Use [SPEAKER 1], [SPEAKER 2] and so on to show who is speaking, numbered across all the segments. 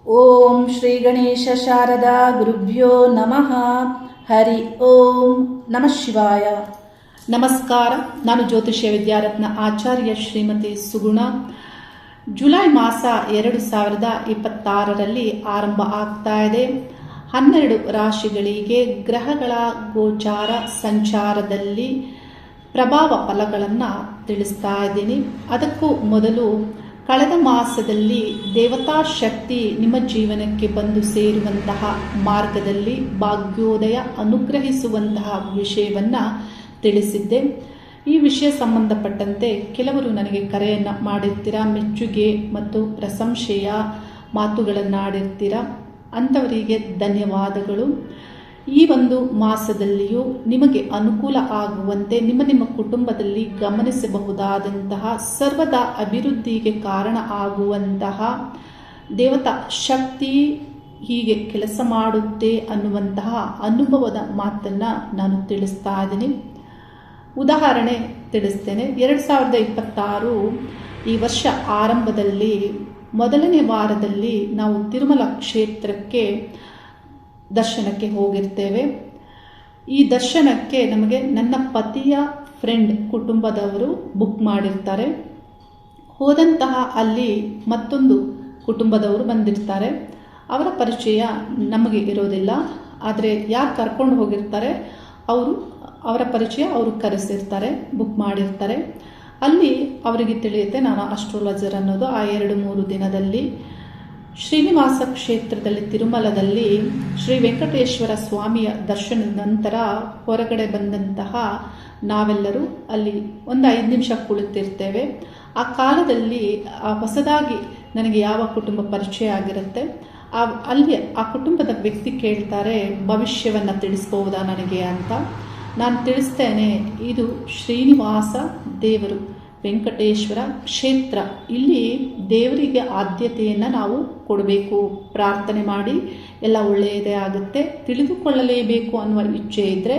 [SPEAKER 1] ಓಂ ಶ್ರೀ ಗಣೇಶ ಶಾರದಾ ಗುರುಭ್ಯೋ ನಮಃ. ಹರಿ ಓಂ ನಮಃ ಶಿವಾಯ. ನಮಸ್ಕಾರ. ನಾನು ಜ್ಯೋತಿಷ್ಯ ವಿದ್ಯಾರತ್ನ ಆಚಾರ್ಯ ಶ್ರೀಮತಿ ಸುಗುಣ. ಜುಲೈ ಮಾಸ 2026ರಲ್ಲಿ ಆರಂಭ ಆಗ್ತಾ ಇದೆ. 12 ರಾಶಿಗಳಿಗೆ ಗ್ರಹಗಳ ಗೋಚಾರ ಸಂಚಾರದಲ್ಲಿ ಪ್ರಭಾವ ಫಲಗಳನ್ನು ತಿಳಿಸ್ತಾ ಇದ್ದೀನಿ. ಅದಕ್ಕೂ ಮೊದಲು ಕಳೆದ ಮಾಸದಲ್ಲಿ ದೇವತಾ ಶಕ್ತಿ ನಿಮ್ಮ ಜೀವನಕ್ಕೆ ಬಂದು ಸೇರುವಂತಹ ಮಾರ್ಗದಲ್ಲಿ ಭಾಗ್ಯೋದಯ ಅನುಗ್ರಹಿಸುವಂತಹ ವಿಷಯವನ್ನು ತಿಳಿಸಿದ್ದೆ. ಈ ವಿಷಯ ಸಂಬಂಧಪಟ್ಟಂತೆ ಕೆಲವರು ನನಗೆ ಕರೆಯನ್ನು ಮಾಡಿರ್ತೀರ, ಮೆಚ್ಚುಗೆ ಮತ್ತು ಪ್ರಶಂಸೆಯ ಮಾತುಗಳನ್ನಾಡಿರ್ತೀರ. ಅಂಥವರಿಗೆ ಧನ್ಯವಾದಗಳು. ಈ ಒಂದು ಮಾಸದಲ್ಲಿಯೂ ನಿಮಗೆ ಅನುಕೂಲ ಆಗುವಂತೆ ನಿಮ್ಮ ಕುಟುಂಬದಲ್ಲಿ ಗಮನಿಸಬಹುದಾದಂತಹ ಸರ್ವದಾ ಅಭಿವೃದ್ಧಿಗೆ ಕಾರಣ ಆಗುವಂತಹ ದೇವತಾ ಶಕ್ತಿ ಹೀಗೆ ಕೆಲಸ ಮಾಡುತ್ತೆ ಅನ್ನುವಂತಹ ಅನುಭವದ ಮಾತನ್ನು ನಾನು ತಿಳಿಸ್ತಾ ಇದ್ದೀನಿ. ಉದಾಹರಣೆ ತಿಳಿಸ್ತೇನೆ. 2026 ಈ ವರ್ಷ ಆರಂಭದಲ್ಲಿ ಮೊದಲನೇ ವಾರದಲ್ಲಿ ನಾವು ತಿರುಮಲ ಕ್ಷೇತ್ರಕ್ಕೆ ದರ್ಶನಕ್ಕೆ ಹೋಗಿರ್ತೇವೆ. ಈ ದರ್ಶನಕ್ಕೆ ನಮಗೆ ನನ್ನ ಪತಿಯ ಫ್ರೆಂಡ್ ಕುಟುಂಬದವರು ಬುಕ್ ಮಾಡಿರ್ತಾರೆ. ಹೋದಂತಹ ಅಲ್ಲಿ ಮತ್ತೊಂದು ಕುಟುಂಬದವರು ಬಂದಿರ್ತಾರೆ. ಅವರ ಪರಿಚಯ ನಮಗೆ ಇರೋದಿಲ್ಲ. ಆದರೆ ಯಾರು ಕರ್ಕೊಂಡು ಹೋಗಿರ್ತಾರೆ ಅವರ ಪರಿಚಯ ಅವರು ಕರೆಸಿರ್ತಾರೆ, ಬುಕ್ ಮಾಡಿರ್ತಾರೆ. ಅಲ್ಲಿ ಅವರಿಗೆ ತಿಳಿಯುತ್ತೆ ನಾನು ಅಸ್ಟ್ರೋಲಜರ್ ಅನ್ನೋದು. ಆ 2-3 ದಿನದಲ್ಲಿ ಶ್ರೀನಿವಾಸ ಕ್ಷೇತ್ರದಲ್ಲಿ ತಿರುಮಲದಲ್ಲಿ ಶ್ರೀ ವೆಂಕಟೇಶ್ವರ ಸ್ವಾಮಿಯ ದರ್ಶನದ ನಂತರ ಹೊರಗಡೆ ಬಂದಂತಹ ನಾವೆಲ್ಲರೂ ಅಲ್ಲಿ ಒಂದು 5 ನಿಮಿಷ ಕುಳಿತಿರ್ತೇವೆ. ಆ ಕಾಲದಲ್ಲಿ ಹೊಸದಾಗಿ ನನಗೆ ಯಾವ ಕುಟುಂಬ ಪರಿಚಯ ಆಗಿರುತ್ತೆ ಅಲ್ಲಿ ಆ ಕುಟುಂಬದ ವ್ಯಕ್ತಿ ಕೇಳ್ತಾರೆ, ಭವಿಷ್ಯವನ್ನು ತಿಳಿಸ್ಬಹುದಾ ನನಗೆ ಅಂತ. ನಾನು ತಿಳಿಸ್ತೇನೆ, ಇದು ಶ್ರೀನಿವಾಸ ದೇವರು ವೆಂಕಟೇಶ್ವರ ಕ್ಷೇತ್ರ, ಇಲ್ಲಿ ದೇವರಿಗೆ ಆದ್ಯತೆಯನ್ನು ನಾವು ಕೊಡಬೇಕು, ಪ್ರಾರ್ಥನೆ ಮಾಡಿ ಎಲ್ಲ ಒಳ್ಳೆಯದೇ ಆಗುತ್ತೆ. ತಿಳಿದುಕೊಳ್ಳಲೇಬೇಕು ಅನ್ನುವ ಇಚ್ಛೆ ಇದ್ದರೆ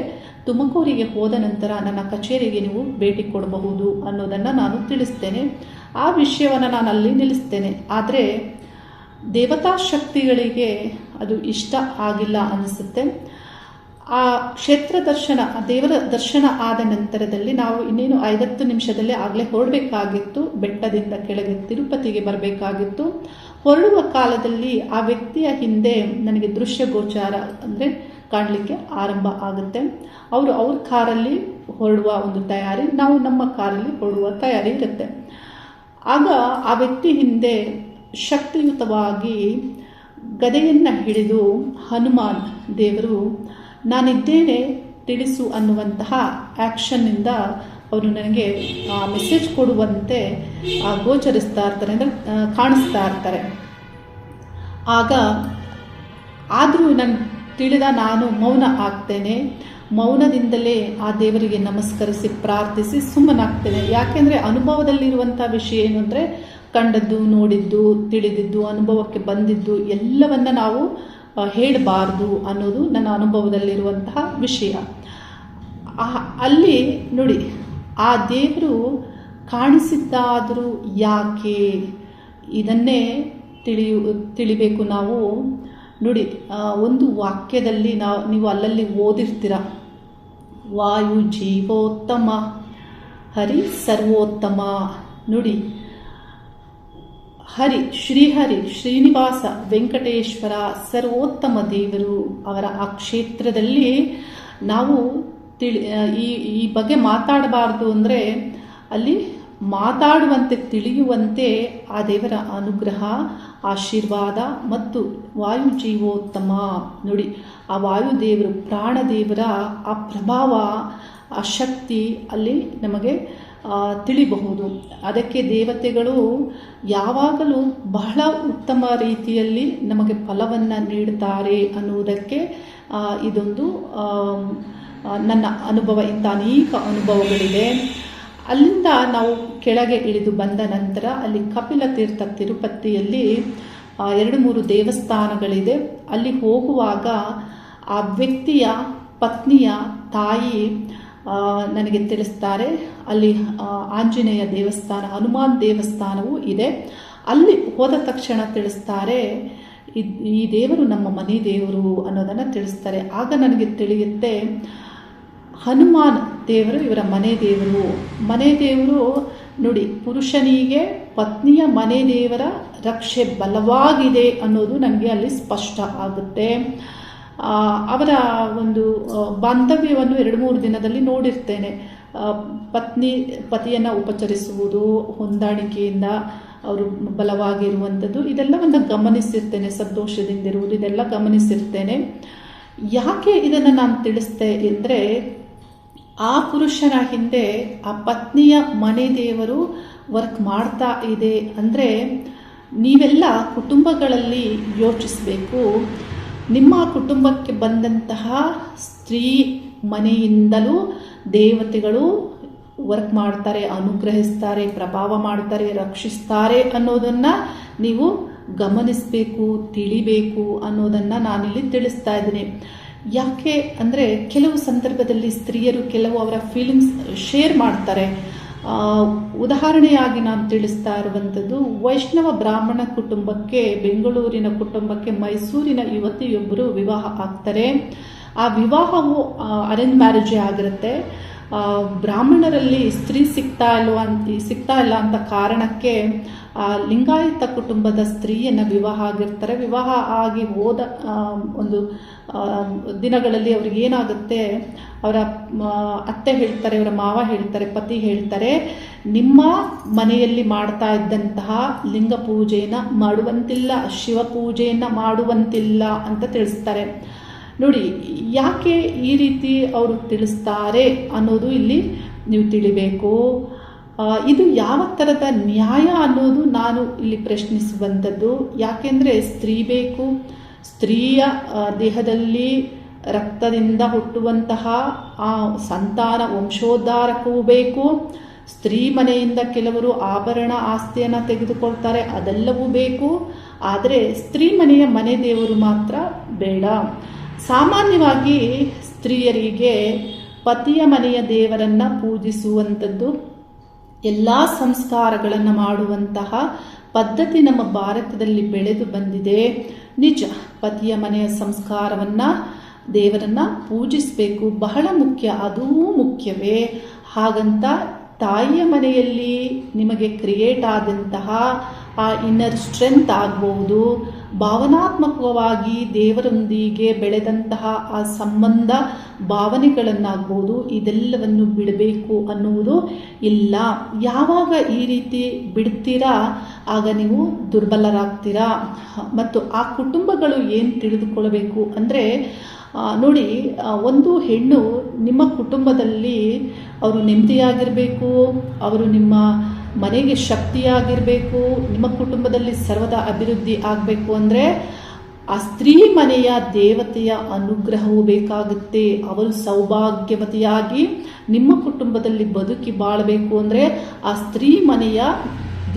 [SPEAKER 1] ತುಮಕೂರಿಗೆ ಹೋದ ನಂತರ ನನ್ನ ಕಚೇರಿಗೆ ನೀವು ಭೇಟಿ ಕೊಡಬಹುದು ಅನ್ನೋದನ್ನು ನಾನು ತಿಳಿಸ್ತೇನೆ. ಆ ವಿಷಯವನ್ನು ನಾನು ಅಲ್ಲಿ ನಿಲ್ಲಿಸ್ತೇನೆ. ಆದರೆ ದೇವತಾ ಶಕ್ತಿಗಳಿಗೆ ಅದು ಇಷ್ಟ ಆಗಿಲ್ಲ ಅನಿಸುತ್ತೆ. ಆ ಕ್ಷೇತ್ರ ದರ್ಶನ, ದೇವರ ದರ್ಶನ ಆದ ನಂತರದಲ್ಲಿ ನಾವು ಇನ್ನೇನು 50 ನಿಮಿಷದಲ್ಲೇ ಆಗಲೇ ಹೊರಡಬೇಕಾಗಿತ್ತು. ಬೆಟ್ಟದಿಂದ ಕೆಳಗೆ ತಿರುಪತಿಗೆ ಬರಬೇಕಾಗಿತ್ತು. ಹೊರಡುವ ಕಾಲದಲ್ಲಿ ಆ ವ್ಯಕ್ತಿಯ ಹಿಂದೆ ನನಗೆ ದೃಶ್ಯ ಗೋಚಾರ ಅಂದರೆ ಕಾಣಲಿಕ್ಕೆ ಆರಂಭ ಆಗುತ್ತೆ. ಅವ್ರ ಕಾರಲ್ಲಿ ಹೊರಡುವ ಒಂದು ತಯಾರಿ, ನಾವು ನಮ್ಮ ಕಾರಲ್ಲಿ ಹೊರಡುವ ತಯಾರಿ ಇರುತ್ತೆ. ಆಗ ಆ ವ್ಯಕ್ತಿ ಹಿಂದೆ ಶಕ್ತಿಯುತವಾಗಿ ಗದೆಯನ್ನು ಹಿಡಿದು ಹನುಮಾನ್ ದೇವರು ನಾನಿದ್ದೇನೆ ತಿಳಿಸು ಅನ್ನುವಂತಹ ಆ್ಯಕ್ಷನ್ನಿಂದ ಅವರು ನನಗೆ ಮೆಸೇಜ್ ಕೊಡುವಂತೆ ಗೋಚರಿಸ್ತಾ ಇರ್ತಾರೆ, ಅಂದರೆ ಕಾಣಿಸ್ತಾ ಇರ್ತಾರೆ. ಆಗ ಆದರೂ ನಾನು ಮೌನ ಆಗ್ತೇನೆ. ಮೌನದಿಂದಲೇ ಆ ದೇವರಿಗೆ ನಮಸ್ಕರಿಸಿ ಪ್ರಾರ್ಥಿಸಿ ಸುಮ್ಮನಾಗ್ತೇನೆ. ಯಾಕೆಂದರೆ ಅನುಭವದಲ್ಲಿರುವಂಥ ವಿಷಯ ಏನು ಅಂದರೆ ಕಂಡದ್ದು, ನೋಡಿದ್ದು, ತಿಳಿದಿದ್ದು, ಅನುಭವಕ್ಕೆ ಬಂದಿದ್ದು ಎಲ್ಲವನ್ನ ನಾವು ಹೇಳಬಾರ್ದು ಅನ್ನೋದು ನನ್ನ ಅನುಭವದಲ್ಲಿರುವಂತಹ ವಿಷಯ. ಅಲ್ಲಿ ನೋಡಿ, ಆ ದೇವರು ಕಾಣಿಸಿದ್ದಾದರೂ ಯಾಕೆ, ಇದನ್ನೇ ತಿಳಿಬೇಕು ನಾವು. ನೋಡಿ, ಒಂದು ವಾಕ್ಯದಲ್ಲಿ ನೀವು ಅಲ್ಲಲ್ಲಿ ಓದಿರ್ತೀರ, ವಾಯು ಜೀವೋತ್ತಮ ಹರಿ ಸರ್ವೋತ್ತಮ. ನೋಡಿ, ಶ್ರೀಹರಿ ಶ್ರೀನಿವಾಸ ವೆಂಕಟೇಶ್ವರ ಸರ್ವೋತ್ತಮ ದೇವರು. ಅವರ ಆ ಕ್ಷೇತ್ರದಲ್ಲಿ ನಾವು ಈ ಬಗ್ಗೆ ಮಾತಾಡಬಾರ್ದು ಅಂದರೆ ಅಲ್ಲಿ ಮಾತಾಡುವಂತೆ, ತಿಳಿಯುವಂತೆ ಆ ದೇವರ ಅನುಗ್ರಹ, ಆಶೀರ್ವಾದ ಮತ್ತು ವಾಯು ಜೀವೋತ್ತಮ. ನೋಡಿ, ಆ ವಾಯುದೇವರು ಪ್ರಾಣದೇವರ ಆ ಪ್ರಭಾವ, ಆ ಶಕ್ತಿ ಅಲ್ಲಿ ನಮಗೆ ತಿಳಿಬಹುದು. ಅದಕ್ಕೆ ದೇವತೆಗಳು ಯಾವಾಗಲೂ ಬಹಳ ಉತ್ತಮ ರೀತಿಯಲ್ಲಿ ನಮಗೆ ಫಲವನ್ನು ನೀಡುತ್ತಾರೆ ಅನ್ನುವುದಕ್ಕೆ ಇದೊಂದು ನನ್ನ ಅನುಭವ. ಇಂಥ ಅನೇಕ ಅನುಭವಗಳಿದೆ. ಅಲ್ಲಿಂದ ನಾವು ಕೆಳಗೆ ಇಳಿದು ಬಂದ ನಂತರ ಅಲ್ಲಿ ಕಪಿಲ ತೀರ್ಥ ತಿರುಪತಿಯಲ್ಲಿ 2-3 ದೇವಸ್ಥಾನಗಳಿದೆ. ಅಲ್ಲಿ ಹೋಗುವಾಗ ಆ ವ್ಯಕ್ತಿಯ ಪತ್ನಿಯ ತಾಯಿ ನನಗೆ ತಿಳಿಸ್ತಾರೆ, ಅಲ್ಲಿ ಆಂಜನೇಯ ದೇವಸ್ಥಾನ, ಹನುಮಾನ್ ದೇವಸ್ಥಾನವೂ ಇದೆ. ಅಲ್ಲಿ ಹೋದ ತಕ್ಷಣ ತಿಳಿಸ್ತಾರೆ, ಈ ದೇವರು ನಮ್ಮ ಮನೆ ದೇವರು ಅನ್ನೋದನ್ನು ತಿಳಿಸ್ತಾರೆ. ಆಗ ನನಗೆ ತಿಳಿಯುತ್ತೆ, ಹನುಮಾನ್ ದೇವರು ಇವರ ಮನೆ ದೇವರು. ಮನೆ ದೇವರು ನೋಡಿ, ಪುರುಷನಿಗೆ ಪತ್ನಿಯ ಮನೆ ದೇವರ ರಕ್ಷೆ ಬಲವಾಗಿದೆ ಅನ್ನೋದು ನನಗೆ ಅಲ್ಲಿ ಸ್ಪಷ್ಟ ಆಗುತ್ತೆ. ಅವರ ಒಂದು ಬಾಂಧವ್ಯವನ್ನು 2-3 ದಿನದಲ್ಲಿ ನೋಡಿರ್ತೇನೆ. ಪತಿಯನ್ನು ಉಪಚರಿಸುವುದು, ಹೊಂದಾಣಿಕೆಯಿಂದ ಅವರು ಬಲವಾಗಿರುವಂಥದ್ದು, ಇದೆಲ್ಲವನ್ನು ಗಮನಿಸಿರ್ತೇನೆ. ಸಂತೋಷದಿಂದಿರುವುದು, ಇದೆಲ್ಲ ಗಮನಿಸಿರ್ತೇನೆ. ಯಾಕೆ ಇದನ್ನು ನಾನು ತಿಳಿಸ್ತೆ ಅಂದರೆ, ಆ ಪುರುಷನ ಹಿಂದೆ ಆ ಪತ್ನಿಯ ಮನೆ ದೇವರು ವರ್ಕ್ ಮಾಡ್ತಾ ಇದೆ. ಅಂದರೆ ನೀವೆಲ್ಲ ಕುಟುಂಬಗಳಲ್ಲಿ ಯೋಚಿಸಬೇಕು, ನಿಮ್ಮ ಕುಟುಂಬಕ್ಕೆ ಬಂದಂತಹ ಸ್ತ್ರೀ ಮನೆಯಿಂದಲೂ ದೇವತೆಗಳು ವರ್ಕ್ ಮಾಡ್ತಾರೆ, ಅನುಗ್ರಹಿಸ್ತಾರೆ, ಪ್ರಭಾವ ಮಾಡ್ತಾರೆ, ರಕ್ಷಿಸ್ತಾರೆ ಅನ್ನೋದನ್ನು ನೀವು ಗಮನಿಸಬೇಕು, ತಿಳಿಬೇಕು ಅನ್ನೋದನ್ನು ನಾನಿಲ್ಲಿ ತಿಳಿಸ್ತಾ ಇದ್ದೀನಿ. ಯಾಕೆ ಅಂದರೆ, ಕೆಲವು ಸಂದರ್ಭದಲ್ಲಿ ಸ್ತ್ರೀಯರು ಕೆಲವು ಅವರ ಫೀಲಿಂಗ್ಸ್ ಶೇರ್ ಮಾಡ್ತಾರೆ. ಉದಾಹರಣೆಯಾಗಿ ನಾನು ತಿಳಿಸ್ತಾ ಇರುವಂಥದ್ದು, ವೈಷ್ಣವ ಬ್ರಾಹ್ಮಣ ಕುಟುಂಬಕ್ಕೆ, ಬೆಂಗಳೂರಿನ ಕುಟುಂಬಕ್ಕೆ ಮೈಸೂರಿನ ಯುವತಿಯೊಬ್ಬರು ವಿವಾಹ ಆಗ್ತಾರೆ. ಆ ವಿವಾಹವು ಅರೇಂಜ್ ಮ್ಯಾರೇಜೇ ಆಗಿರುತ್ತೆ. ಬ್ರಾಹ್ಮಣರಲ್ಲಿ ಸ್ತ್ರೀ ಸಿಗ್ತಾ ಇಲ್ಲ ಅಂತ ಕಾರಣಕ್ಕೆ ಲಿಂಗಾಯತ ಕುಟುಂಬದ ಸ್ತ್ರೀಯನ್ನು ವಿವಾಹ ಆಗಿರ್ತಾರೆ. ವಿವಾಹ ಆಗಿ ಹೋದ ಒಂದು ದಿನಗಳಲ್ಲಿ ಅವ್ರಿಗೆ ಏನಾಗುತ್ತೆ, ಅವರ ಅತ್ತೆ ಹೇಳ್ತಾರೆ, ಅವರ ಮಾವ ಹೇಳ್ತಾರೆ, ಪತಿ ಹೇಳ್ತಾರೆ, ನಿಮ್ಮ ಮನೆಯಲ್ಲಿ ಮಾಡ್ತಾ ಇದ್ದಂತಹ ಲಿಂಗ ಪೂಜೆಯನ್ನು ಮಾಡುವಂತಿಲ್ಲ, ಶಿವ ಪೂಜೆಯನ್ನು ಮಾಡುವಂತಿಲ್ಲ ಅಂತ ತಿಳಿಸ್ತಾರೆ. ನೋಡಿ, ಯಾಕೆ ಈ ರೀತಿ ಅವರು ತಿಳಿಸ್ತಾರೆ ಅನ್ನೋದು ಇಲ್ಲಿ ನೀವು ತಿಳಿಬೇಕು. ಇದು ಯಾವ ಥರದ ನ್ಯಾಯ ಅನ್ನೋದು ನಾನು ಇಲ್ಲಿ ಪ್ರಶ್ನಿಸುವಂಥದ್ದು. ಯಾಕೆಂದರೆ ಸ್ತ್ರೀ ಬೇಕು, ಸ್ತ್ರೀಯ ದೇಹದಲ್ಲಿ ರಕ್ತದಿಂದ ಹುಟ್ಟುವಂತಹ ಆ ಸಂತಾನ ವಂಶೋದ್ಧಾರಕವೂ ಬೇಕು. ಸ್ತ್ರೀ ಮನೆಯಿಂದ ಕೆಲವರು ಆಭರಣ ಆಸ್ತಿಯನ್ನು ತೆಗೆದುಕೊಳ್ತಾರೆ, ಅದೆಲ್ಲವೂ ಬೇಕು. ಆದರೆ ಸ್ತ್ರೀ ಮನೆಯ ಮನೆ ದೇವರು ಮಾತ್ರ ಬೇಡ. ಸಾಮಾನ್ಯವಾಗಿ ಸ್ತ್ರೀಯರಿಗೆ ಪತಿಯ ಮನೆಯ ದೇವರನ್ನು ಪೂಜಿಸುವಂಥದ್ದು, ಎಲ್ಲ ಸಂಸ್ಕಾರಗಳನ್ನು ಮಾಡುವಂತಹ ಪದ್ಧತಿ ನಮ್ಮ ಭಾರತದಲ್ಲಿ ಬೆಳೆದು ಬಂದಿದೆ. ನಿಜ, ಪತಿಯ ಮನೆಯ ಸಂಸ್ಕಾರವನ್ನು, ದೇವರನ್ನು ಪೂಜಿಸಬೇಕು, ಬಹಳ ಮುಖ್ಯ, ಅದೂ ಮುಖ್ಯವೇ. ಹಾಗಂತ ತಾಯಿಯ ಮನೆಯಲ್ಲಿ ನಿಮಗೆ ಕ್ರಿಯೇಟ್ ಆದಂತಹ ಆ ಇನ್ನರ್ ಸ್ಟ್ರೆಂತ್ ಆಗ್ಬೋದು, ಭಾವನಾತ್ಮಕವಾಗಿ ದೇವರೊಂದಿಗೆ ಬೆಳೆದಂತಹ ಆ ಸಂಬಂಧ ಭಾವನೆಗಳನ್ನಾಗ್ಬೋದು, ಇದೆಲ್ಲವನ್ನು ಬಿಡಬೇಕು ಅನ್ನುವುದು ಇಲ್ಲ. ಯಾವಾಗ ಈ ರೀತಿ ಬಿಡ್ತೀರಾ ಆಗ ನೀವು ದುರ್ಬಲರಾಗ್ತೀರಾ. ಮತ್ತು ಆ ಕುಟುಂಬಗಳು ಏನು ತಿಳಿದುಕೊಳ್ಳಬೇಕು ಅಂದರೆ, ನೋಡಿ, ಒಂದು ಹೆಣ್ಣು ನಿಮ್ಮ ಕುಟುಂಬದಲ್ಲಿ ಅವರು ನೆಮ್ಮದಿಯಾಗಿರಬೇಕು, ಅವರು ನಿಮ್ಮ ಮನೆಗೆ ಶಕ್ತಿಯಾಗಿರಬೇಕು, ನಿಮ್ಮ ಕುಟುಂಬದಲ್ಲಿ ಸರ್ವದ ಅಭಿವೃದ್ಧಿ ಆಗಬೇಕು ಅಂದರೆ ಆ ಸ್ತ್ರೀ ಮನೆಯ ದೇವತೆಯ ಅನುಗ್ರಹವೂ ಬೇಕಾಗುತ್ತೆ. ಅವಳು ಸೌಭಾಗ್ಯವತಿಯಾಗಿ ನಿಮ್ಮ ಕುಟುಂಬದಲ್ಲಿ ಬದುಕಿ ಬಾಳಬೇಕು ಅಂದರೆ ಆ ಸ್ತ್ರೀ ಮನೆಯ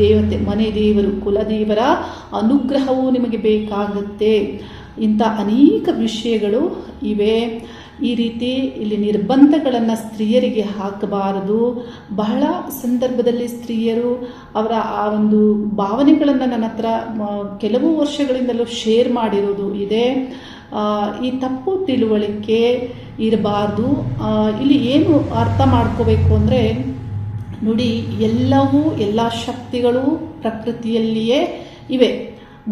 [SPEAKER 1] ದೇವತೆ, ಮನೆ ದೇವರು, ಕುಲದೇವರ ಅನುಗ್ರಹವೂ ನಿಮಗೆ ಬೇಕಾಗುತ್ತೆ. ಇಂಥ ಅನೇಕ ವಿಷಯಗಳು ಇವೆ. ಈ ರೀತಿ ಇಲ್ಲಿ ನಿರ್ಬಂಧಗಳನ್ನು ಸ್ತ್ರೀಯರಿಗೆ ಹಾಕಬಾರದು. ಬಹಳ ಸಂದರ್ಭದಲ್ಲಿ ಸ್ತ್ರೀಯರು ಅವರ ಆ ಒಂದು ಭಾವನೆಗಳನ್ನು ನನ್ನ ಹತ್ರ ಕೆಲವು ವರ್ಷಗಳಿಂದಲೂ ಶೇರ್ ಮಾಡಿರೋದು ಇದೆ. ಈ ತಪ್ಪು ತಿಳುವಳಿಕೆ ಇರಬಾರ್ದು. ಇಲ್ಲಿ ಏನು ಅರ್ಥ ಮಾಡ್ಕೋಬೇಕು ಅಂದರೆ, ನೋಡಿ, ಎಲ್ಲ ಶಕ್ತಿಗಳು ಪ್ರಕೃತಿಯಲ್ಲಿಯೇ ಇವೆ.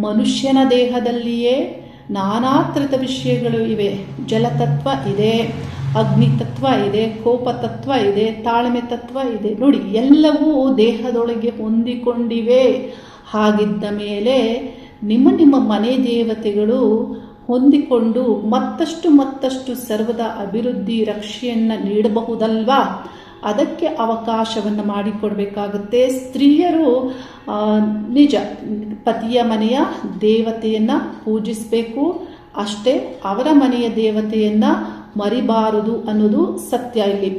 [SPEAKER 1] ಮನುಷ್ಯನ ದೇಹದಲ್ಲಿಯೇ ನಾನಾ ಥರದ ವಿಷಯಗಳು ಇವೆ. ಜಲತತ್ವ ಇದೆ, ಅಗ್ನಿ ತತ್ವ ಇದೆ, ಕೋಪ ತತ್ವ ಇದೆ, ತಾಳ್ಮೆ ತತ್ವ ಇದೆ. ನೋಡಿ, ಎಲ್ಲವೂ ದೇಹದೊಳಗೆ ಹೊಂದಿಕೊಂಡಿವೆ. ಹಾಗಿದ್ದ ಮೇಲೆ ನಿಮ್ಮ ಮನೆ ದೇವತೆಗಳು ಹೊಂದಿಕೊಂಡು ಮತ್ತಷ್ಟು ಸರ್ವದ ಅಭಿವೃದ್ಧಿ ರಕ್ಷೆಯನ್ನು ನೀಡಬಹುದಲ್ವಾ? ಅದಕ್ಕೆ ಅವಕಾಶವನ್ನು ಮಾಡಿಕೊಡ್ಬೇಕಾಗುತ್ತೆ. ಸ್ತ್ರೀಯರು ನಿಜ ಪತಿಯ ಮನೆಯ ದೇವತೆಯನ್ನು ಪೂಜಿಸಬೇಕು, ಅಷ್ಟೇ, ಅವರ ಮನೆಯ ದೇವತೆಯನ್ನು ಮರಿಬಾರದು ಅನ್ನೋದು ಸತ್ಯ. ಇಲ್ಲಿ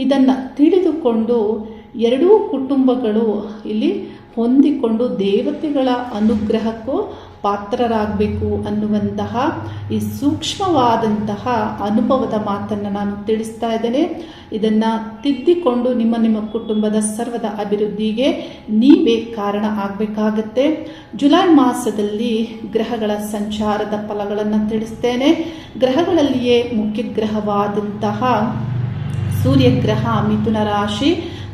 [SPEAKER 1] ಇದನ್ನು ತಿಳಿದುಕೊಂಡು ಎರಡೂ ಕುಟುಂಬಗಳು ಇಲ್ಲಿ ಹೊಂದಿಕೊಂಡು ದೇವತೆಗಳ ಅನುಗ್ರಹಕ್ಕೂ ಪಾತ್ರರಾಗಬೇಕು ಅನ್ನುವಂತಹ ಈ ಸೂಕ್ಷ್ಮವಾದಂತಹ ಅನುಭವದ ಮಾತನ್ನು ನಾನು ತಿಳಿಸ್ತಾ ಇದ್ದೇನೆ. ಇದನ್ನು ತಿದ್ದಿಕೊಂಡು ನಿಮ್ಮ ಕುಟುಂಬದ ಸರ್ವದ ಅಭಿವೃದ್ಧಿಗೆ ನೀವೇ ಕಾರಣ ಆಗಬೇಕಾಗತ್ತೆ. ಜುಲೈ ಮಾಸದಲ್ಲಿ ಗ್ರಹಗಳ ಸಂಚಾರದ ಫಲಗಳನ್ನು ತಿಳಿಸ್ತೇನೆ. ಗ್ರಹಗಳಲ್ಲಿಯೇ ಮುಖ್ಯ ಗ್ರಹವಾದಂತಹ ಸೂರ್ಯಗ್ರಹ ಮಿಥುನ ರಾಶಿ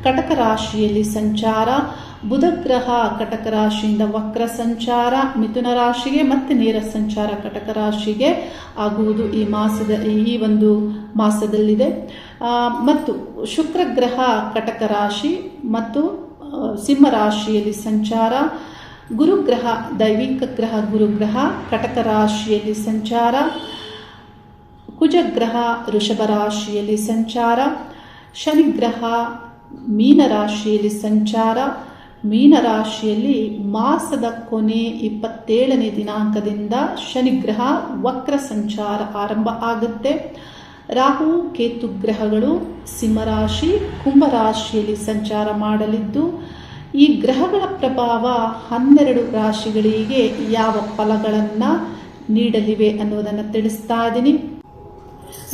[SPEAKER 1] ಕಟಕ ರಾಶಿಯಲ್ಲಿ ಸಂಚಾರ, ಬುಧ ಗ್ರಹ ಕಟಕ ರಾಶಿಯಿಂದ ವಕ್ರ ಸಂಚಾರ ಮಿಥುನ ರಾಶಿಗೆ ಮತ್ತೆ ನೇರ ಸಂಚಾರ ಕಟಕ ರಾಶಿಗೆ ಆಗುವುದು ಈ ಒಂದು ಮಾಸದಲ್ಲಿದೆ. ಮತ್ತು ಶುಕ್ರ ಗ್ರಹ ಕಟಕ ರಾಶಿ ಮತ್ತು ಸಿಂಹ ರಾಶಿಯಲ್ಲಿ ಸಂಚಾರ, ಗುರುಗ್ರಹ ದೈವಿಕ ಗ್ರಹ ಗುರುಗ್ರಹ ಕಟಕ ರಾಶಿಯಲ್ಲಿ ಸಂಚಾರ, ಕುಜಗ್ರಹ ವೃಷಭ ರಾಶಿಯಲ್ಲಿ ಸಂಚಾರ, ಶನಿಗ್ರಹ ಮೀನರಾಶಿಯಲ್ಲಿ ಸಂಚಾರ. ಮೀನರಾಶಿಯಲ್ಲಿ ಮಾಸದ ಕೊನೆ 27ನೇ ದಿನಾಂಕದಿಂದ ಶನಿಗ್ರಹ ವಕ್ರ ಸಂಚಾರ ಆರಂಭ ಆಗುತ್ತೆ. ರಾಹು ಕೇತು ಗ್ರಹಗಳು ಸಿಂಹರಾಶಿ ಕುಂಭರಾಶಿಯಲ್ಲಿ ಸಂಚಾರ ಮಾಡಲಿದ್ದು, ಈ ಗ್ರಹಗಳ ಪ್ರಭಾವ 12 ರಾಶಿಗಳಿಗೆ ಯಾವ ಫಲಗಳನ್ನು ನೀಡಲಿವೆ ಅನ್ನೋದನ್ನು ತಿಳಿಸ್ತಾ ಇದ್ದೀನಿ.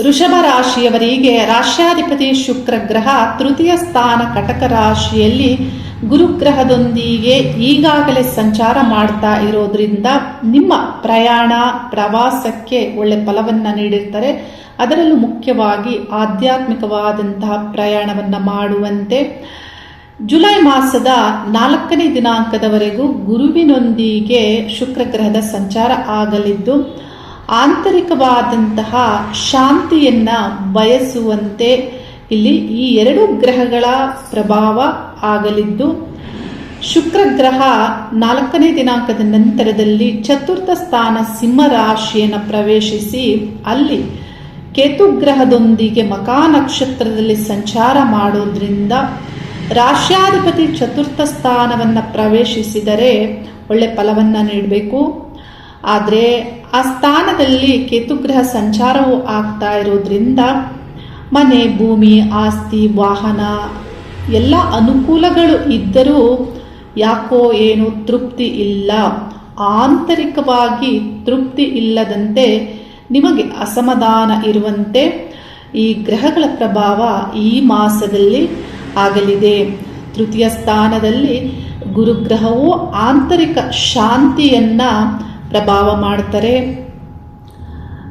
[SPEAKER 1] ವೃಷಭ ರಾಶಿಯವರಿಗೆ ರಾಶ್ಯಾಧಿಪತಿ ಶುಕ್ರ ಗ್ರಹ ತೃತೀಯ ಸ್ಥಾನ ಕಟಕ ರಾಶಿಯಲ್ಲಿ ಗುರುಗ್ರಹದೊಂದಿಗೆ ಈಗಾಗಲೇ ಸಂಚಾರ ಮಾಡ್ತಾ ಇರೋದ್ರಿಂದ ನಿಮ್ಮ ಪ್ರವಾಸಕ್ಕೆ ಒಳ್ಳೆ ಫಲವನ್ನು ನೀಡಿರ್ತಾರೆ. ಅದರಲ್ಲೂ ಮುಖ್ಯವಾಗಿ ಆಧ್ಯಾತ್ಮಿಕವಾದಂತಹ ಪ್ರಯಾಣವನ್ನು ಮಾಡುವಂತೆ. ಜುಲೈ ಮಾಸದ 4ನೇ ದಿನಾಂಕದವರೆಗೂ ಗುರುವಿನೊಂದಿಗೆ ಶುಕ್ರ ಗ್ರಹದ ಸಂಚಾರ ಆಗಲಿದ್ದು, ಆಂತರಿಕವಾದಂತಹ ಶಾಂತಿಯನ್ನ ಬಯಸುವಂತೆ ಇಲ್ಲಿ ಈ 2 ಗ್ರಹಗಳ ಪ್ರಭಾವ ಆಗಲಿದ್ದು, ಶುಕ್ರ ಗ್ರಹ 4ನೇ ದಿನಾಂಕದ ನಂತರದಲ್ಲಿ ಚತುರ್ಥ ಸ್ಥಾನ ಸಿಂಹ ರಾಶಿಯನ್ನು ಪ್ರವೇಶಿಸಿ ಅಲ್ಲಿ ಕೇತು ಗ್ರಹದೊಂದಿಗೆ ಮಕಾ ನಕ್ಷತ್ರದಲ್ಲಿ ಸಂಚಾರ ಮಾಡೋದ್ರಿಂದ ರಾಶ್ಯಾಧಿಪತಿ ಚತುರ್ಥ ಸ್ಥಾನವನ್ನು ಪ್ರವೇಶಿಸಿದರೆ ಒಳ್ಳೆ ಫಲವನ್ನು ನೀಡಬೇಕು. ಆದರೆ ಆ ಸ್ಥಾನದಲ್ಲಿ ಕೇತುಗ್ರಹ ಸಂಚಾರವು ಆಗ್ತಾ ಇರೋದ್ರಿಂದ ಮನೆ, ಭೂಮಿ, ಆಸ್ತಿ, ವಾಹನ ಎಲ್ಲ ಅನುಕೂಲಗಳು ಇದ್ದರೂ ಯಾಕೋ ಏನು ತೃಪ್ತಿ ಇಲ್ಲ, ಆಂತರಿಕವಾಗಿ ತೃಪ್ತಿ ಇಲ್ಲದಂತೆ ನಿಮಗೆ ಅಸಮಾಧಾನ ಇರುವಂತೆ ಈ ಗ್ರಹಗಳ ಪ್ರಭಾವ ಈ ಮಾಸದಲ್ಲಿ ಆಗಲಿದೆ. ತೃತೀಯ ಸ್ಥಾನದಲ್ಲಿ ಗುರುಗ್ರಹವು ಆಂತರಿಕ ಶಾಂತಿಯನ್ನ ಪ್ರಭಾವ ಮಾಡ್ತಾರೆ.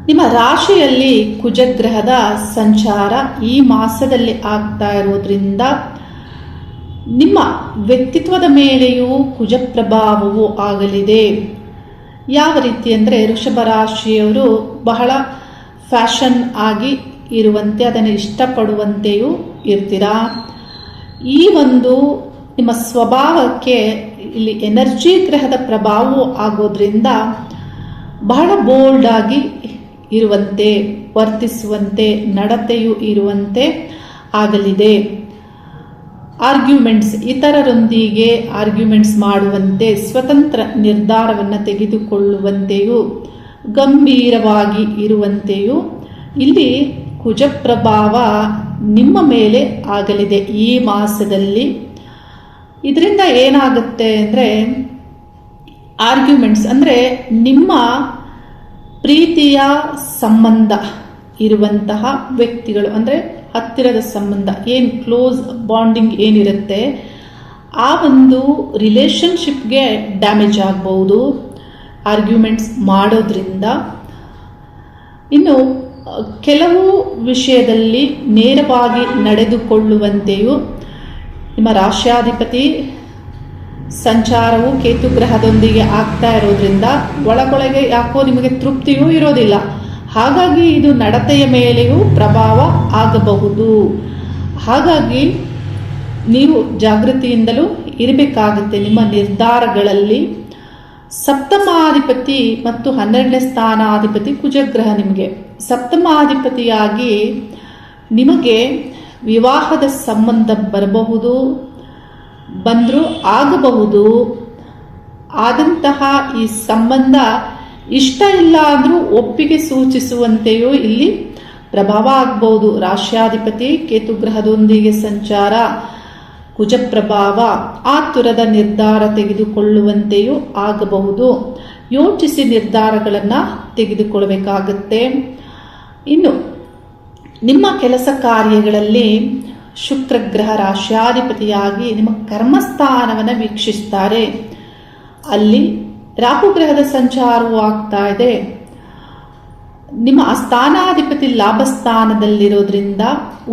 [SPEAKER 1] ನಿಮ್ಮ ರಾಶಿಯಲ್ಲಿ ಕುಜಗ್ರಹದ ಸಂಚಾರ ಈ ಮಾಸದಲ್ಲಿ ಆಗ್ತಾ ಇರೋದ್ರಿಂದ ನಿಮ್ಮ ವ್ಯಕ್ತಿತ್ವದ ಮೇಲೆಯೂ ಕುಜ ಪ್ರಭಾವವು ಆಗಲಿದೆ. ಯಾವ ರೀತಿ ಅಂದರೆ ವೃಷಭ ರಾಶಿಯವರು ಬಹಳ ಫ್ಯಾಷನ್ ಆಗಿ ಇರುವಂತೆ, ಅದನ್ನು ಇಷ್ಟಪಡುವಂತೆಯೂ ಇರ್ತೀರಾ. ಈ ಒಂದು ನಿಮ್ಮ ಸ್ವಭಾವಕ್ಕೆ ಇಲ್ಲಿ ಎನರ್ಜಿ ಗ್ರಹದ ಪ್ರಭಾವವು ಆಗೋದ್ರಿಂದ ಬಹಳ ಬೋಲ್ಡ್ ಆಗಿ ಇರುವಂತೆ, ವರ್ತಿಸುವಂತೆ, ನಡತೆಯು ಇರುವಂತೆ ಆಗಲಿದೆ. ಇತರರೊಂದಿಗೆ ಆರ್ಗ್ಯುಮೆಂಟ್ಸ್ ಮಾಡುವಂತೆ, ಸ್ವತಂತ್ರ ನಿರ್ಧಾರವನ್ನು ತೆಗೆದುಕೊಳ್ಳುವಂತೆಯೂ, ಗಂಭೀರವಾಗಿ ಇರುವಂತೆಯೂ ಇಲ್ಲಿ ಕುಜ ಪ್ರಭಾವ ನಿಮ್ಮ ಮೇಲೆ ಆಗಲಿದೆ ಈ ಮಾಸದಲ್ಲಿ. ಇದರಿಂದ ಏನಾಗುತ್ತೆ ಅಂದರೆ ಆರ್ಗ್ಯುಮೆಂಟ್ಸ್ ಅಂದರೆ ನಿಮ್ಮ ಪ್ರೀತಿಯ ಸಂಬಂಧ ಇರುವಂತಹ ವ್ಯಕ್ತಿಗಳು, ಅಂದರೆ ಹತ್ತಿರದ ಸಂಬಂಧ, ಏನು ಕ್ಲೋಸ್ ಬಾಂಡಿಂಗ್ ಏನಿರುತ್ತೆ ಆ ಒಂದು ರಿಲೇಷನ್ಶಿಪ್ಗೆ ಡ್ಯಾಮೇಜ್ ಆಗ್ಬೋದು ಆರ್ಗ್ಯುಮೆಂಟ್ಸ್ ಮಾಡೋದ್ರಿಂದ. ಇನ್ನು ಕೆಲವು ವಿಷಯದಲ್ಲಿ ನೇರವಾಗಿ ನಡೆದುಕೊಳ್ಳುವಂತೆಯೂ ನಿಮ್ಮ ರಾಶ್ಯಾಧಿಪತಿ ಸಂಚಾರವು ಕೇತು ಗ್ರಹದೊಂದಿಗೆ ಆಗ್ತಾ ಇರೋದ್ರಿಂದ ಒಳಗೊಳಗೆ ಯಾಕೋ ನಿಮಗೆ ತೃಪ್ತಿಯೂ ಇರೋದಿಲ್ಲ. ಹಾಗಾಗಿ ಇದು ನಡತೆಯ ಮೇಲೆಯೂ ಪ್ರಭಾವ ಆಗಬಹುದು. ಹಾಗಾಗಿ ನೀವು ಜಾಗೃತಿಯಿಂದಲೂ ಇರಬೇಕಾಗುತ್ತೆ ನಿಮ್ಮ ನಿರ್ಧಾರಗಳಲ್ಲಿ. ಸಪ್ತಮಾಧಿಪತಿ ಮತ್ತು 12ನೇ ಸ್ಥಾನಾಧಿಪತಿ ಕುಜಗ್ರಹ ನಿಮಗೆ ಸಪ್ತಮಾಧಿಪತಿಯಾಗಿ ನಿಮಗೆ ವಿವಾಹದ ಸಂಬಂಧ ಬರಬಹುದು, ಬಂದರೂ ಆಗಬಹುದು. ಆದಂತಹ ಈ ಸಂಬಂಧ ಇಷ್ಟ ಇಲ್ಲ ಅಂದರೂ ಒಪ್ಪಿಗೆ ಸೂಚಿಸುವಂತೆಯೂ ಇಲ್ಲಿ ಪ್ರಭಾವ ಆಗಬಹುದು. ರಾಶ್ಯಾಧಿಪತಿ ಕೇತುಗ್ರಹದೊಂದಿಗೆ ಸಂಚಾರ, ಕುಜ ಪ್ರಭಾವ ಆತುರದ ನಿರ್ಧಾರ ತೆಗೆದುಕೊಳ್ಳುವಂತೆಯೂ ಆಗಬಹುದು. ಯೋಚಿಸಿ ನಿರ್ಧಾರಗಳನ್ನು ತೆಗೆದುಕೊಳ್ಳಬೇಕಾಗುತ್ತೆ. ಇನ್ನು ನಿಮ್ಮ ಕೆಲಸ ಕಾರ್ಯಗಳಲ್ಲಿ ಶುಕ್ರ ಗ್ರಹ ರಾಶ್ಯಾಧಿಪತಿಯಾಗಿ ನಿಮ್ಮ ಕರ್ಮಸ್ಥಾನವನ್ನು ವೀಕ್ಷಿಸ್ತಾರೆ. ಅಲ್ಲಿ ರಾಹು ಗ್ರಹದ ಸಂಚಾರವೂ ಆಗ್ತಾ ಇದೆ. ನಿಮ್ಮ ಸ್ಥಾನಾಧಿಪತಿ ಲಾಭಸ್ಥಾನದಲ್ಲಿರೋದ್ರಿಂದ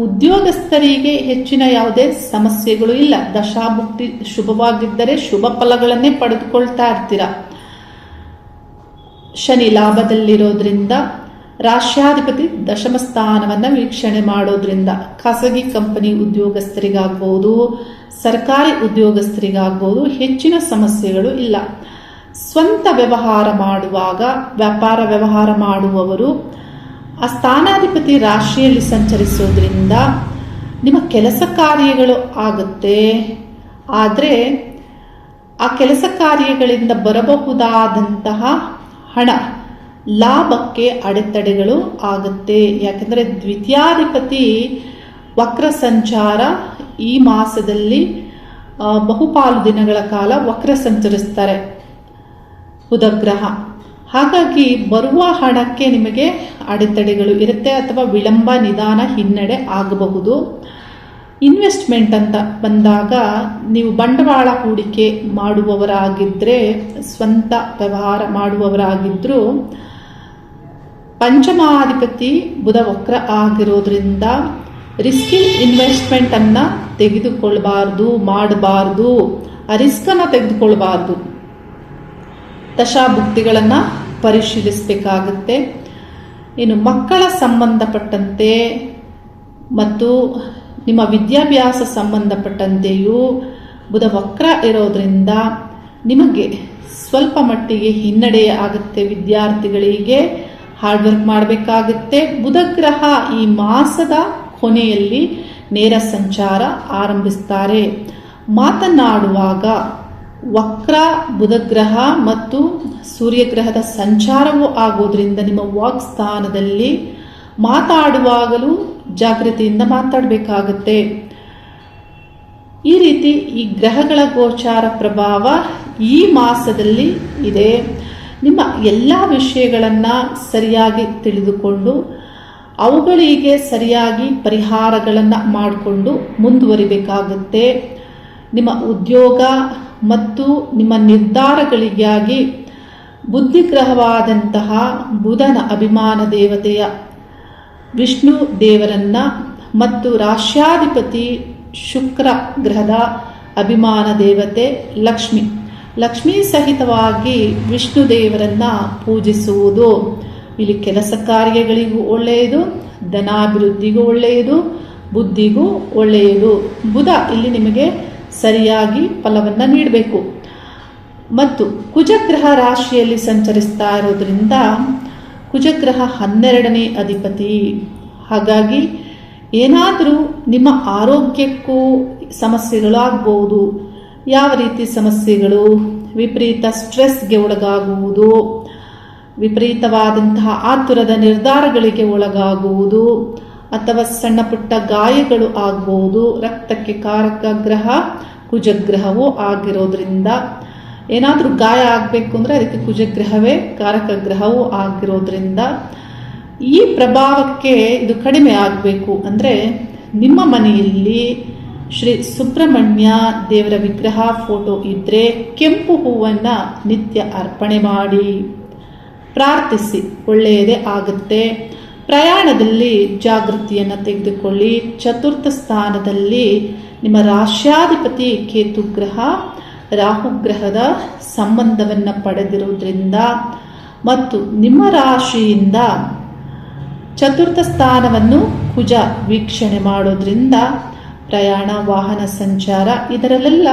[SPEAKER 1] ಉದ್ಯೋಗಸ್ಥರಿಗೆ ಹೆಚ್ಚಿನ ಯಾವುದೇ ಸಮಸ್ಯೆಗಳು ಇಲ್ಲ. ದಶಾಭುಕ್ತಿ ಶುಭವಾಗಿದ್ದರೆ ಶುಭ ಫಲಗಳನ್ನೇ ಪಡೆದುಕೊಳ್ತಾ ಇರ್ತೀರ. ಶನಿ ಲಾಭದಲ್ಲಿರೋದ್ರಿಂದ ರಾಶ್ಯಾಧಿಪತಿ ದಶಮ ಸ್ಥಾನವನ್ನು ವೀಕ್ಷಣೆ ಮಾಡೋದ್ರಿಂದ ಖಾಸಗಿ ಕಂಪನಿ ಉದ್ಯೋಗಸ್ಥರಿಗಾಗ್ಬೋದು, ಸರ್ಕಾರಿ ಉದ್ಯೋಗಸ್ಥರಿಗಾಗ್ಬೋದು ಹೆಚ್ಚಿನ ಸಮಸ್ಯೆಗಳು ಇಲ್ಲ. ಸ್ವಂತ ವ್ಯವಹಾರ ಮಾಡುವಾಗ ವ್ಯಾಪಾರ ವ್ಯವಹಾರ ಮಾಡುವವರು ಆ ಸ್ಥಾನಾಧಿಪತಿ ರಾಶಿಯಲ್ಲಿ ಸಂಚರಿಸೋದ್ರಿಂದ ನಿಮ್ಮ ಕೆಲಸ ಕಾರ್ಯಗಳು ಆಗುತ್ತೆ. ಆದರೆ ಆ ಕೆಲಸ ಕಾರ್ಯಗಳಿಂದ ಬರಬಹುದಾದಂತಹ ಹಣ ಲಾಭಕ್ಕೆ ಅಡೆತಡೆಗಳು ಆಗುತ್ತೆ. ಯಾಕೆಂದರೆ ದ್ವಿತೀಯಾಧಿಪತಿ ವಕ್ರ ಸಂಚಾರ ಈ ಮಾಸದಲ್ಲಿ ಬಹುಪಾಲು ದಿನಗಳ ಕಾಲ ವಕ್ರ ಸಂಚರಿಸ್ತಾರೆ ಬುಧಗ್ರಹ. ಹಾಗಾಗಿ ಬರುವ ಹಣಕ್ಕೆ ನಿಮಗೆ ಅಡೆತಡೆಗಳು ಇರುತ್ತೆ ಅಥವಾ ವಿಳಂಬ, ನಿಧಾನ, ಹಿನ್ನಡೆ ಆಗಬಹುದು. ಇನ್ವೆಸ್ಟ್ಮೆಂಟ್ ಅಂತ ಬಂದಾಗ ನೀವು ಬಂಡವಾಳ ಹೂಡಿಕೆ ಮಾಡುವವರಾಗಿದ್ದರೆ, ಸ್ವಂತ ವ್ಯವಹಾರ ಮಾಡುವವರಾಗಿದ್ದರೂ ಪಂಚಮಾಧಿಪತಿ ಬುಧ ವಕ್ರ ಆಗಿರೋದ್ರಿಂದ ರಿಸ್ಕಿ ಇನ್ವೆಸ್ಟ್ಮೆಂಟ್ ಅನ್ನ ತೆಗೆದುಕೊಳ್ಬಾರ್ದು, ಮಾಡಬಾರ್ದು. ಆ ರಿಸ್ಕನ್ನು ತೆಗೆದುಕೊಳ್ಬಾರ್ದು. ದಶಾಭುಕ್ತಿಗಳನ್ನು ಪರಿಶೀಲಿಸಬೇಕಾಗುತ್ತೆ. ಇನ್ನು ಮಕ್ಕಳ ಸಂಬಂಧಪಟ್ಟಂತೆ ಮತ್ತು ನಿಮ್ಮ ವಿದ್ಯಾಭ್ಯಾಸ ಸಂಬಂಧಪಟ್ಟಂತೆಯೂ ಬುಧ ವಕ್ರ ಇರೋದ್ರಿಂದ ನಿಮಗೆ ಸ್ವಲ್ಪ ಮಟ್ಟಿಗೆ ಹಿನ್ನಡೆ ಆಗುತ್ತೆ. ವಿದ್ಯಾರ್ಥಿಗಳಿಗೆ ಹಾರ್ಡ್ ವರ್ಕ್ ಮಾಡಬೇಕಾಗುತ್ತೆ. ಬುಧಗ್ರಹ ಈ ಮಾಸದ ಕೊನೆಯಲ್ಲಿ ನೇರ ಸಂಚಾರ ಆರಂಭಿಸ್ತಾರೆ. ಮಾತನಾಡುವಾಗ ವಕ್ರ ಬುಧಗ್ರಹ ಮತ್ತು ಸೂರ್ಯಗ್ರಹದ ಸಂಚಾರವೂ ಆಗೋದ್ರಿಂದ ನಿಮ್ಮ ವಾಕ್ ಸ್ಥಾನದಲ್ಲಿ ಮಾತಾಡುವಾಗಲೂ ಜಾಗೃತಿಯಿಂದ ಮಾತಾಡಬೇಕಾಗುತ್ತೆ. ಈ ರೀತಿ ಈ ಗ್ರಹಗಳ ಗೋಚಾರ ಪ್ರಭಾವ ಈ ಮಾಸದಲ್ಲಿ ಇದೆ. ನಿಮ್ಮ ಎಲ್ಲ ವಿಷಯಗಳನ್ನು ಸರಿಯಾಗಿ ತಿಳಿದುಕೊಂಡು ಅವುಗಳಿಗೆ ಸರಿಯಾಗಿ ಪರಿಹಾರಗಳನ್ನು ಮಾಡಿಕೊಂಡು ಮುಂದುವರಿಬೇಕಾಗುತ್ತೆ. ನಿಮ್ಮ ಉದ್ಯೋಗ ಮತ್ತು ನಿಮ್ಮ ನಿರ್ಧಾರಗಳಿಗಾಗಿ ಬುದ್ಧಿಗ್ರಹವಾದಂತಹ ಬುಧನ ಅಭಿಮಾನ ದೇವತೆಯ ವಿಷ್ಣು ದೇವರನ್ನ ಮತ್ತು ರಾಶ್ಯಾಧಿಪತಿ ಶುಕ್ರ ಗ್ರಹದ ಅಭಿಮಾನ ದೇವತೆ ಲಕ್ಷ್ಮೀ ಸಹಿತವಾಗಿ ವಿಷ್ಣು ದೇವರನ್ನ ಪೂಜಿಸುವುದು ಇಲ್ಲಿ ಕೆಲಸ ಕಾರ್ಯಗಳಿಗೂ ಒಳ್ಳೆಯದು, ಧನಾಭಿವೃದ್ಧಿಗೂ ಒಳ್ಳೆಯದು, ಬುದ್ಧಿಗೂ ಒಳ್ಳೆಯದು. ಬುಧ ಇಲ್ಲಿ ನಿಮಗೆ ಸರಿಯಾಗಿ ಫಲವನ್ನು ನೀಡಬೇಕು. ಮತ್ತು ಕುಜಗ್ರಹ ರಾಶಿಯಲ್ಲಿ ಸಂಚರಿಸ್ತಾ ಇರೋದ್ರಿಂದ ಕುಜಗ್ರಹ 12ನೇ ಅಧಿಪತಿ. ಹಾಗಾಗಿ ಏನಾದರೂ ನಿಮ್ಮ ಆರೋಗ್ಯಕ್ಕೂ ಸಮಸ್ಯೆಗಳು ಆಗ್ಬೋದು. ಯಾವ ರೀತಿ ಸಮಸ್ಯೆಗಳು? ವಿಪರೀತ ಸ್ಟ್ರೆಸ್ಗೆ ಒಳಗಾಗುವುದು, ವಿಪರೀತವಾದಂತಹ ಆತುರದ ನಿರ್ಧಾರಗಳಿಗೆ ಒಳಗಾಗುವುದು, ಅಥವಾ ಸಣ್ಣ ಪುಟ್ಟ ಗಾಯಗಳು ಆಗ್ಬೋದು. ರಕ್ತಕ್ಕೆ ಕಾರಕ ಗ್ರಹ ಕುಜಗ್ರಹವೂ ಆಗಿರೋದ್ರಿಂದ ಏನಾದರೂ ಗಾಯ ಆಗಬೇಕು ಅಂದರೆ ಅದಕ್ಕೆ ಕುಜಗ್ರಹವೇ ಕಾರಕ ಗ್ರಹವೂ ಆಗಿರೋದ್ರಿಂದ ಈ ಪ್ರಭಾವಕ್ಕೆ ಇದು ಕಡಿಮೆ ಆಗಬೇಕು ಅಂದರೆ ನಿಮ್ಮ ಮನೆಯಲ್ಲಿ ಶ್ರೀ ಸುಬ್ರಹ್ಮಣ್ಯ ದೇವರ ವಿಗ್ರಹ ಫೋಟೋ ಇದ್ದರೆ ಕೆಂಪು ಹೂವನ್ನು ನಿತ್ಯ ಅರ್ಪಣೆ ಮಾಡಿ ಪ್ರಾರ್ಥಿಸಿ, ಒಳ್ಳೆಯದೇ ಆಗುತ್ತೆ. ಪ್ರಯಾಣದಲ್ಲಿ ಜಾಗೃತಿಯನ್ನು ತೆಗೆದುಕೊಳ್ಳಿ. ಚತುರ್ಥ ಸ್ಥಾನದಲ್ಲಿ ನಿಮ್ಮ ರಾಶ್ಯಾಧಿಪತಿ ಕೇತುಗ್ರಹ ರಾಹುಗ್ರಹದ ಸಂಬಂಧವನ್ನು ಪಡೆದಿರುವುದರಿಂದ ಮತ್ತು ನಿಮ್ಮ ರಾಶಿಯಿಂದ ಚತುರ್ಥ ಸ್ಥಾನವನ್ನು ಕುಜ ವೀಕ್ಷಣೆ ಮಾಡೋದ್ರಿಂದ ಪ್ರಯಾಣ, ವಾಹನ ಸಂಚಾರ ಇದರಲ್ಲೆಲ್ಲ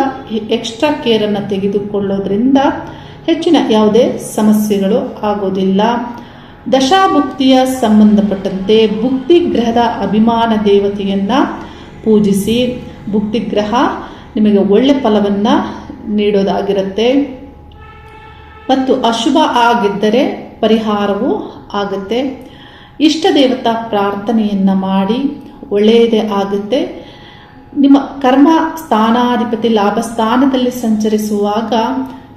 [SPEAKER 1] ಎಕ್ಸ್ಟ್ರಾ ಕೇರನ್ನು ತೆಗೆದುಕೊಳ್ಳೋದ್ರಿಂದ ಹೆಚ್ಚಿನ ಯಾವುದೇ ಸಮಸ್ಯೆಗಳು ಆಗೋದಿಲ್ಲ. ದಶಾಭುಕ್ತಿಯ ಸಂಬಂಧಪಟ್ಟಂತೆ ಭುಕ್ತಿಗ್ರಹದ ಅಭಿಮಾನ ದೇವತೆಯನ್ನು ಪೂಜಿಸಿ. ಭುಕ್ತಿಗ್ರಹ ನಿಮಗೆ ಒಳ್ಳೆ ಫಲವನ್ನು ನೀಡೋದಾಗಿರುತ್ತೆ. ಮತ್ತು ಅಶುಭ ಆಗಿದ್ದರೆ ಪರಿಹಾರವೂ ಆಗುತ್ತೆ. ಇಷ್ಟ ದೇವತಾ ಪ್ರಾರ್ಥನೆಯನ್ನು ಮಾಡಿ ಒಳ್ಳೆಯದೇ ಆಗುತ್ತೆ. ನಿಮ್ಮ ಕರ್ಮ ಸ್ಥಾನಾಧಿಪತಿ ಲಾಭ ಸ್ಥಾನದಲ್ಲಿ ಸಂಚರಿಸುವಾಗ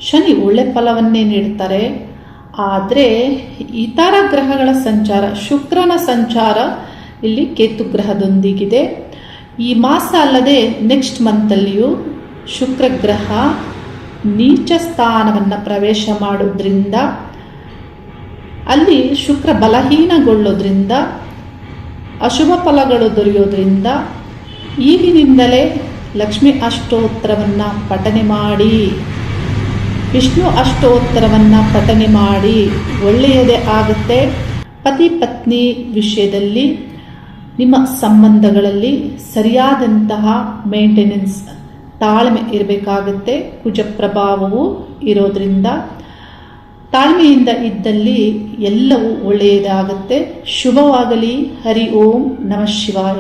[SPEAKER 1] ಶನಿ ಒಳ್ಳೆ ಫಲವನ್ನೇ ನೀಡ್ತಾರೆ. ಆದರೆ ಇತರ ಗ್ರಹಗಳ ಸಂಚಾರ, ಶುಕ್ರನ ಸಂಚಾರ ಇಲ್ಲಿ ಕೇತು ಗ್ರಹದೊಂದಿಗಿದೆ. ಈ ಮಾಸ ಅಲ್ಲದೆ ನೆಕ್ಸ್ಟ್ ಮಂತಲ್ಲಿಯೂ ಶುಕ್ರ ಗ್ರಹ ನೀಚ ಸ್ಥಾನವನ್ನು ಪ್ರವೇಶ ಮಾಡೋದ್ರಿಂದ, ಅಲ್ಲಿ ಶುಕ್ರ ಬಲಹೀನಗೊಳ್ಳೋದ್ರಿಂದ, ಅಶುಭ ಫಲಗಳು ದೊರೆಯೋದ್ರಿಂದ ಈಗಿನಿಂದಲೇ ಲಕ್ಷ್ಮೀ ಅಷ್ಟೋತ್ತರವನ್ನು ಪಠನೆ ಮಾಡಿ, ವಿಷ್ಣು ಅಷ್ಟೋತ್ತರವನ್ನು ಪಠನೆ ಮಾಡಿ ಒಳ್ಳೆಯದೇ ಆಗುತ್ತೆ. ಪತಿ ಪತ್ನಿ ವಿಷಯದಲ್ಲಿ ನಿಮ್ಮ ಸಂಬಂಧಗಳಲ್ಲಿ ಸರಿಯಾದಂತಹ ಮೇಂಟೆನೆನ್ಸ್, ತಾಳ್ಮೆ ಇರಬೇಕಾಗುತ್ತೆ. ಕುಜ ಪ್ರಭಾವವು ಇರೋದ್ರಿಂದ ತಾಳ್ಮೆಯಿಂದ ಇದ್ದಲ್ಲಿ ಎಲ್ಲವೂ ಒಳ್ಳೆಯದಾಗುತ್ತೆ. ಶುಭವಾಗಲಿ. ಹರಿ ಓಂ ನಮಃ ಶಿವಾಯ.